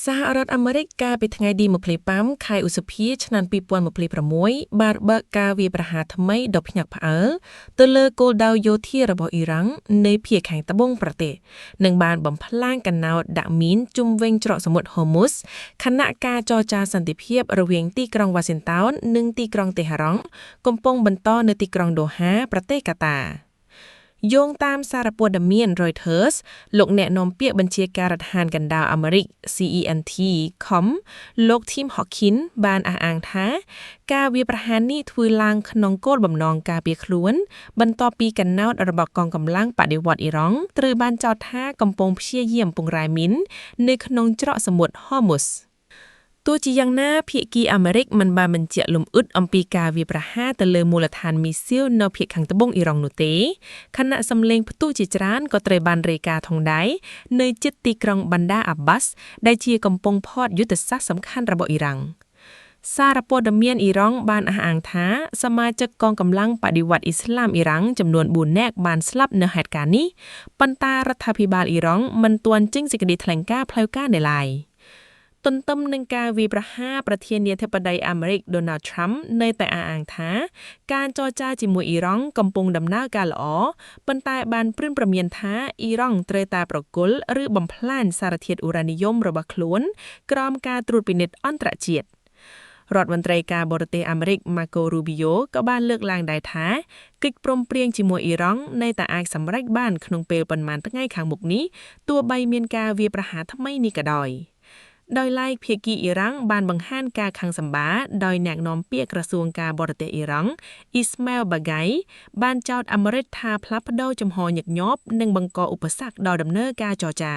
សហរដ្ឋអាមេរិកកាលពីថ្ងៃទី25ខែឧសភាឆ្នាំ2026បានបើកការវាយប្រហារថ្មីដ៏ភ្ញាក់ផ្អើលទៅលើគោលដៅយោធារបស់អ៊ីរ៉ង់នៃភាគខាងត្បូងប្រទេសនិងបានបំផ្លាញកណ្ដោតដាក់មីនជុំវិញច្រកសមុទ្រ Hormuz ខណៈការចរចាសន្តិភាពរវាងទីក្រុង Washington និងទីក្រុង Tehran កំពុងបន្តនៅទីក្រុង Doha ប្រទេសកាតាយោងតាមសារព័ត៌មាន Reuters លោកអ្នកនាំពាក្យបញ្ជាការដ្ឋានកណ្ដាលអាមេរិក CENTCOM លោក Tim Hawkins បានអះអាងថាការវាយប្រហារនេះធ្វើឡើងក្នុងគោលបំណងការពារខ្លួនបន្ទាប់ពីកណ្ដោតរបស់កងកម្លាំងបដិវត្តន៍អ៊ីរ៉ង់ត្រូវបានចោទថាកំពុងព្យាយាមពង្រឹងមីននៅក្នុងច្រកសមុទ្រ Hormuzទោះជាយ៉ាងណាភាគីអាមេរិកមិនបានបញ្ជាក់លម្អិតអំពីការវាយប្រហារទៅលើមូលដ្ឋានមីស៊ីលនៅភាគខាងត្បូងអ៊ីរ៉ង់នោះទេខណៈសម្លេងផ្ទុះជាច្រើនក៏ត្រូវបានរាយការណ៍ផងដែរនៅជិតទីក្រុង Bandar Abbas ដែលជាកំពង់ផតយុទ្ធសាស្ត្រសំខាន់របស់អ៊ីរ៉ង់សារព័ត៌មានអ៊ីរ៉ង់បានអះអាងថាសមាជិកកងកម្លាំងបដិវត្តន៍អ៊ីស្លាមអ៊ីរ៉ង់ចំនួន4នាក់បានស្លាប់នៅហេតុការណ៍នេះប៉ុន្តែរដ្ឋាភិបាលអ៊ីរ៉ង់មិនទាន់ចេញសេចក្តីថ្លែងការណ៍ផ្លូវការនៅឡើយទន្ទឹមនឹងការវាយប្រហារប្រធានាធិបតីអាមេរិក Donald Trump នៅតែអះអាងថាការចរចាជាមួយអ៊ីរ៉ង់កំពុងដំណើរការល្អប៉ុន្តែបានព្រឹនប្រមានថាអ៊ីរ៉ង់ត្រូវតែប្រគល់ឬបំផ្លាញសារធាតុអ៊ូរ៉ានីយ៉ុំរបស់ខ្លួនក្រោមការត្រួតពិនិត្យអន្តរជាតិរដ្ឋមន្ត្រីការបរទេសអាមេរិក Marco Rubio ក៏បានលើកឡើងដែរថាកិច្ចព្រមព្រៀងជាមួយអ៊ីរ៉ង់នៅតែអាចសម្រេចបានក្នុងពេលប៉ុន្មានថ្ងៃខាងមុខនេះទោះបីមានការវាយប្រហារថ្មីនេះក៏ដោយដោយឡែកភាគីអ៊ីរ៉ង់បានបង្ហាញការខឹងសម្បារដោយអ្នកនាំពាក្យក្រសួងការបរទេសអ៊ីរ៉ង់ Ismail Baghai បានចោទអាមេរិកថាផ្លាស់ប្តូរជំហរញឹកញាប់និងបង្កឧបសគ្គដល់ដំណើរការចរចា